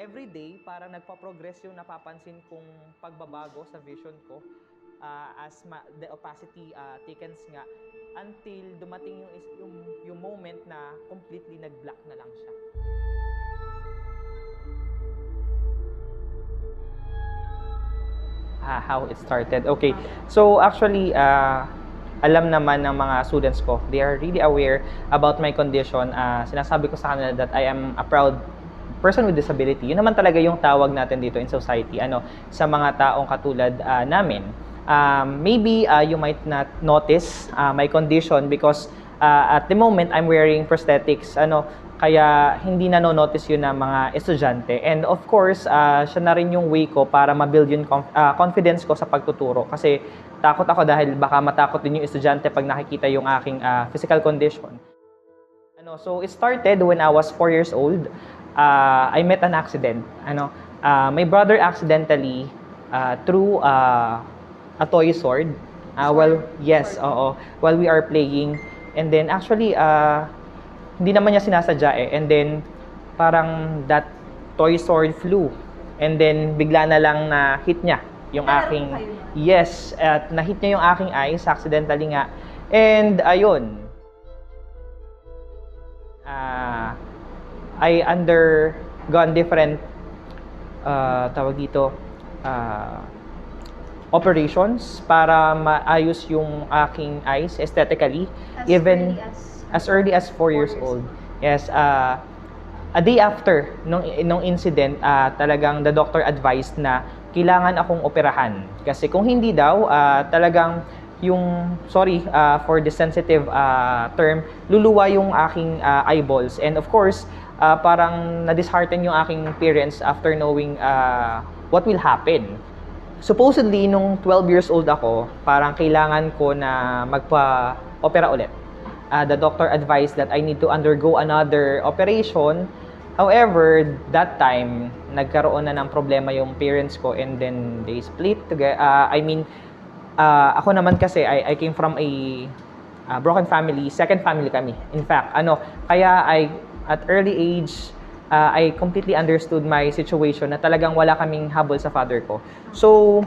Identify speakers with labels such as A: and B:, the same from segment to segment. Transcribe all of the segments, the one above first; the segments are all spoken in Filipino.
A: everyday parang nagpa-progress yung napapansin kong pagbabago sa vision ko as the opacity thickens nga until dumating yung moment na completely nag-black na lang siya. How it started. Okay. So actually, alam naman ng mga students ko, they are really aware about my condition. Sinasabi ko sa kanila that I am a proud person with disability. Yun naman talaga yung tawag natin dito in society, sa mga taong katulad namin. Maybe you might not notice my condition because at the moment I'm wearing prosthetics, kaya hindi nanonotice yun ng mga estudyante. And of course, siya na rin yung way ko para ma-build yung confidence ko sa pagtuturo. Kasi takot ako dahil baka matakot din yung estudyante pag nakikita yung aking physical condition. So it started when I was 4 years old. I met an accident. My brother accidentally threw a toy sword. Yes, oo. While we are playing. And then actually, hindi naman niya sinasadya eh. And then, parang that toy sword flew. And then, bigla na lang na hit niya yung aking... Yes, at na-hit niya yung aking eyes, accidentally nga. And, ayun. I undergone different, tawag dito, operations para maayos yung aking eyes aesthetically. As early as 4 years old. Yes, a day after nung incident, talagang the doctor advised na kailangan akong operahan. Kasi kung hindi daw, talagang yung, sorry for the sensitive term, luluwa yung aking eyeballs. And of course, parang na-dishearten yung aking parents after knowing what will happen. Supposedly, nung 12 years old ako, parang kailangan ko na magpa-opera ulit. The doctor advised that I need to undergo another operation. However, that time, nagkaroon na ng problema yung parents ko and then they split together. Ako naman kasi, I came from a broken family, second family kami. In fact, kaya at early age, I completely understood my situation na talagang wala kaming habol sa father ko. So,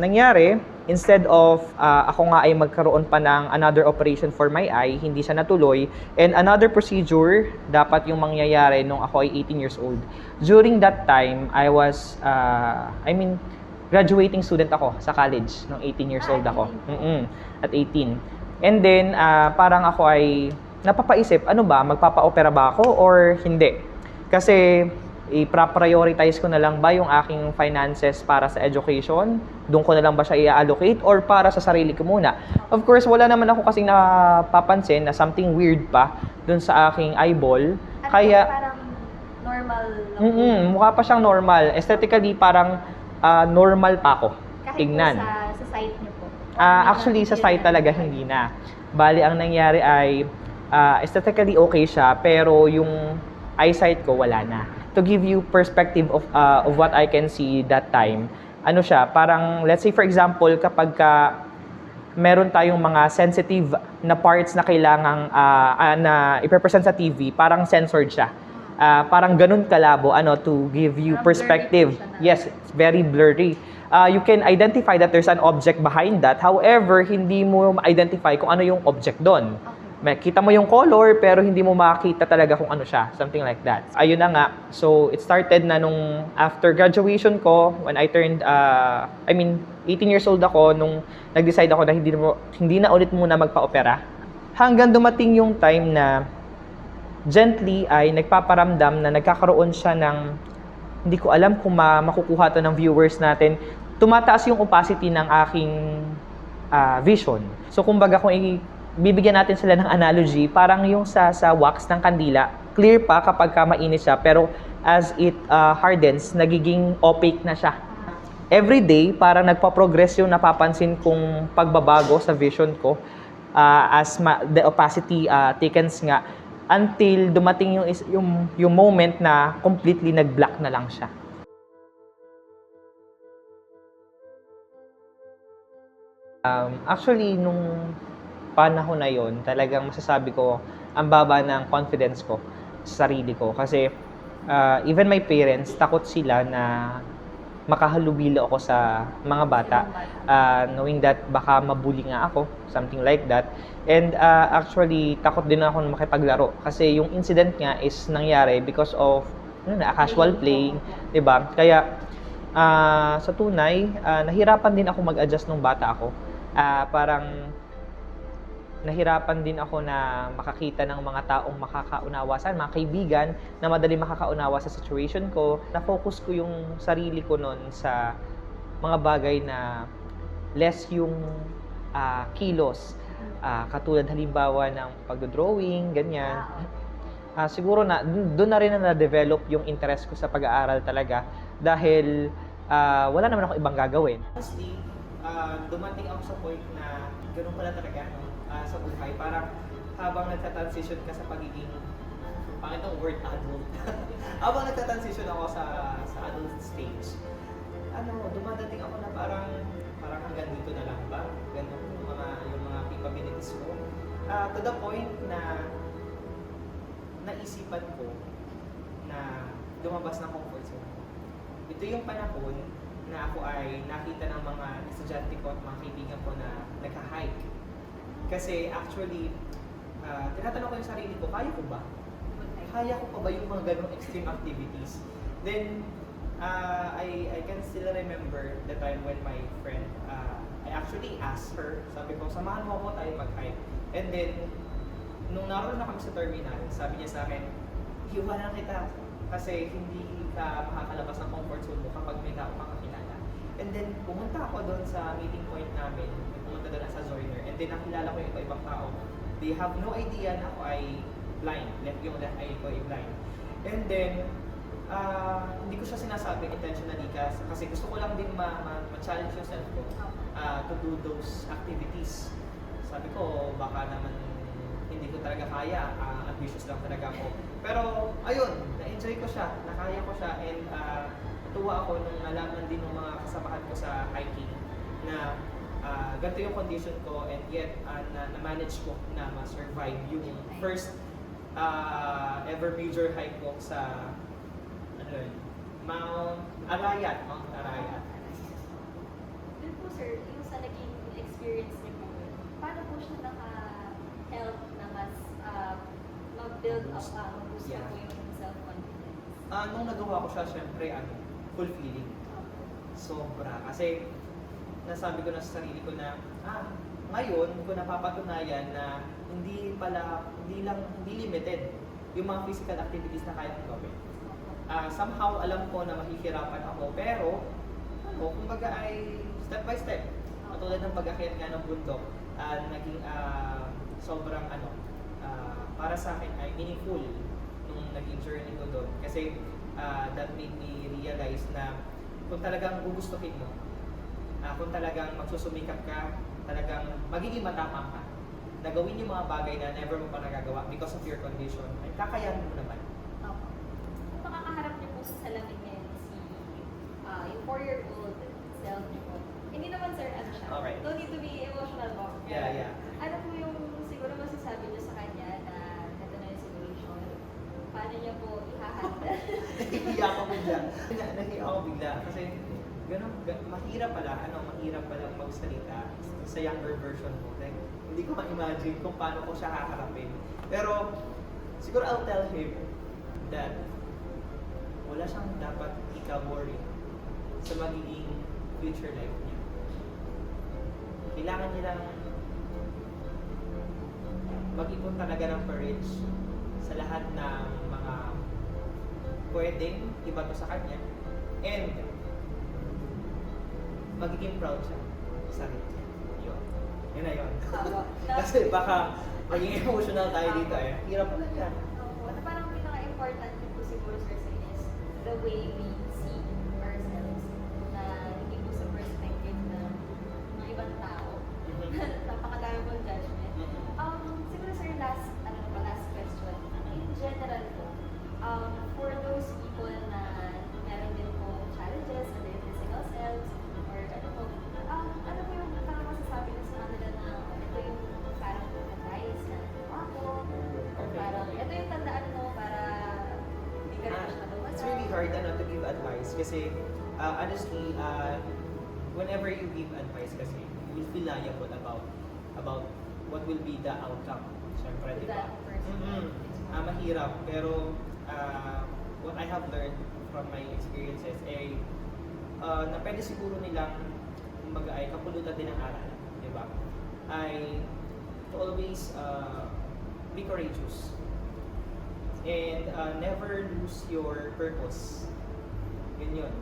A: nangyari, instead of ako nga ay magkaroon pa ng another operation for my eye, hindi siya natuloy. And another procedure, dapat yung mangyayari nung ako ay 18 years old. During that time, I was, graduating student ako sa college nung 18 years old ako. At 18. And then, parang ako ay napapaisip, magpapa-opera ba ako or hindi? Kasi, i-prioritize ko na lang ba yung aking finances para sa education? Doon ko na lang ba siya i-allocate or para sa sarili ko muna? Of course, wala naman ako kasing napapansin na something weird pa doon sa aking eyeball. Kaya
B: parang normal lang.
A: mukha pa siyang normal. Aesthetically, parang normal pa ako.
B: Kahit
A: Tignan.
B: sa site niyo po.
A: Actually, sa site talaga hindi na. Bali, ang nangyari ay aesthetically okay siya, pero yung eyesight ko wala na. To give you perspective of what I can see that time, parang, let's say for example, kapag meron tayong mga sensitive na parts na kailangang na ipepresent sa TV, parang censored siya. Parang ganun kalabo, to give you perspective. Yes, it's very blurry. You can identify that there's an object behind that. However, hindi mo ma-identify kung ano yung object doon. Kita mo yung color, pero hindi mo makita talaga kung ano siya. Something like that. Ayun na nga. So, it started na nung after graduation ko, when I turned, 18 years old ako, nung nag-decide ako na hindi na ulit muna magpa-opera. Hanggang dumating yung time na gently ay nagpaparamdam na nagkakaroon siya ng, hindi ko alam kung makukuha to ng viewers natin, tumataas yung opacity ng aking vision. So, kumbaga kung bibigyan natin sila ng analogy, parang yung sa wax ng kandila, clear pa kapag mainit siya, pero as it hardens, nagiging opaque na siya. Every day, parang nagpa-progress yung napapansin kong pagbabago sa vision ko as the opacity thickens nga until dumating yung moment na completely nag-black na lang siya. Actually, nung panahon na yon, talagang masasabi ko ang baba ng confidence ko sa sarili ko kasi Even my parents, takot sila na makahalubilo ako sa mga bata, knowing that baka mabully nga ako, something like that. And actually, takot din ako na makipaglaro kasi yung incident nga is nangyari because of casual playing, 'di ba? Kaya sa tunay, nahirapan din ako mag-adjust nung bata ako. Parang nahirapan din ako na makakita ng mga taong makakaunawa sa mga kaibigan na madali makakaunawa sa situation ko. Na-focus ko yung sarili ko noon sa mga bagay na less yung kilos. Katulad halimbawa ng pagdodrawing, ganyan. Siguro na doon na rin na-develop yung interest ko sa pag-aaral talaga dahil wala naman ako ibang gagawin. Honestly, dumating ako sa point na ganoon pala talaga sa buhay. Parang habang nagta-transition ka sa pagiging, pangitong word, adult. Habang nagta-transition ako sa adult stage, dumadating ako na parang hanggang dito na lang ba? Ganun yung mga capabilities ko. To the point na naisipan ko na lumabas ng comfort zone. Ito yung panahon na ako ay nakita ng mga estudyante ko at mga kaibigan ko na nagka-hike. Kasi actually, tinatanong ko yung sarili ko, kaya ko ba? Kaya ko pa ba yung mga ganong extreme activities? Then, I can still remember the time when my friend, I actually asked her, sabi ko, samahan mo ako tayo mag-hike. And then, nung naroon na kami sa terminal, sabi niya sa akin, iwanan kita kasi hindi ka makakalabas ng comfort zone mo kapag may tao kang kakilala. And then, pumunta ako doon sa meeting point namin, pumunta doon sa joiner, and then nakilala ko yung iba-ibang tao. They have no idea na ako ay blind, yung left eye ko ay blind. And then, hindi ko siya sinasabi intentionally kasi gusto ko lang din ma-challenge yung self ko to do those activities. Sabi ko, baka naman hindi ko talaga kaya, ambitious lang talaga ako. Pero, ayun, na-enjoy ko siya, nakaya ko siya, and natuwa ako nung nalaman din ng mga kasamahan ko sa hiking na ganito yung condition ko, and yet na-manage ko na ma-survive yung first ever major hike ko sa Mount Arayat.
B: Dun po sir, yung sa naging experience niyo po, paano po siya naka-help na mas mag-build up, mag-boost
A: Yeah.
B: po yung self-confidence?
A: Nung nagawa ko siya, syempre, fulfilling. Sobra. Kasi, nasabi ko na sa sarili ko na, ngayon, ko napapatunayan na hindi limited yung mga physical activities na kaya kong gawin. Somehow, alam ko na mahihirapan ako, pero, kumbaga ay step by step. Katulad ng pag-akyat nga ng bundok, naging sobrang para sa akin ay meaningful nung naging journey ko doon. Kasi that made me realize na kung talagang gugustuhin mo, kung talagang magsusumikap ka, talagang magiging matapang ka, na gawin yung mga bagay na never mo pa nagagawa because of your condition, ay kakayanin mo naman.
B: Opo. Kung makakaharap niyo po sa salamin ngayon yung 4-year-old self niyo po, hindi naman sir, siya,
A: Okay.
B: don't need to be emotional po.
A: Yeah.
B: Ano po yung siguro masasabi niyo sa kanya na ito na yung situation, paano niya po i-handle?
A: Nahihiya ako bigla. Nahihiya ako bigla kasi mahirap pala magsalita sa younger version mo. Like, hindi ko ma-imagine kung paano ko siya haharapin. Pero, siguro I'll tell him that wala siyang dapat ika-worry sa magiging future life niya. Kailangan niya lang mag-ipon talaga ng courage sa lahat ng mga pwedeng ibato sa kanya, and magiging proud siya sa sarili niya. Yun na yun. Kasi baka maging emotional tayo dito eh. Hirap pala yan.
B: Ano parang pinaka-important din po siguro sir sa inyo is the way we see ourselves na hindi po sa perspective ng mga ibang tao. Napakadami pong judgment. Siguro sir, last question. In general po, for those people na meron din po challenges sa their physical selves, or ano po yung parang masasabi nyo sa kanila na ito yung parang advice na ako, or parang ito yung tandaan mo para hindi ka rin masyadong
A: hard to give advice kasi honestly, whenever you give advice kasi, you will feel liable about what will be the outcome. Siyempre, di ba?
B: That person.
A: Mahirap, pero what I have learned from my experiences ay na pwede siguro nilang ay kapulutan din ng aral, di ba? Ay to always be courageous and never lose your purpose. Yun.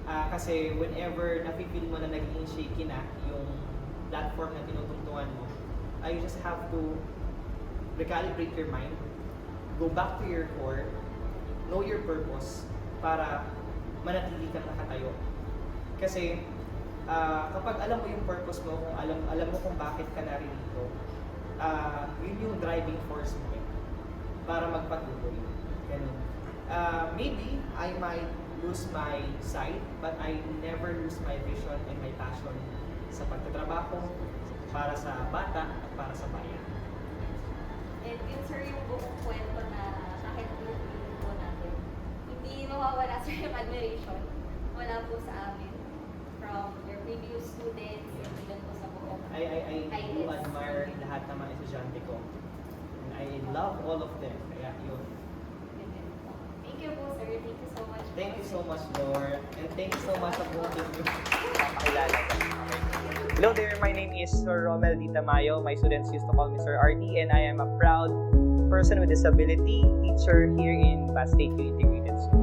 A: Kasi whenever nafe-feel mo na naging shaky na yung platform na tinutungtungan mo, you just have to recalibrate your mind, go back to your core, know your purpose para manatili kang nakatayo. Kasi kapag alam mo yung purpose mo, kung alam mo kung bakit ka naririto, yun yung driving force mo para magpatuloy. Ganun. Maybe I might lose my sight, but I never lose my vision and my passion sa pagtatrabaho para sa bata at para sa bayan.
B: And yun sir yung buong kwento na kahit yung po natin, hindi mawawala sir yung admiration wala po sa amin from your previous students and even po sa buong
A: I do admire lahat ng mga estudyante ko. And I love all of them. Kaya yun.
B: Thank you po sir. Thank you so much.
A: Thank you so much, Lord. And thank you so much sa buong team nyo. Pakilala ko. Hello there, my name is Sir Romel D. Tamayo. My students used to call me Sir RD, and I am a proud person with disability teacher here in Pasig State Integrated School.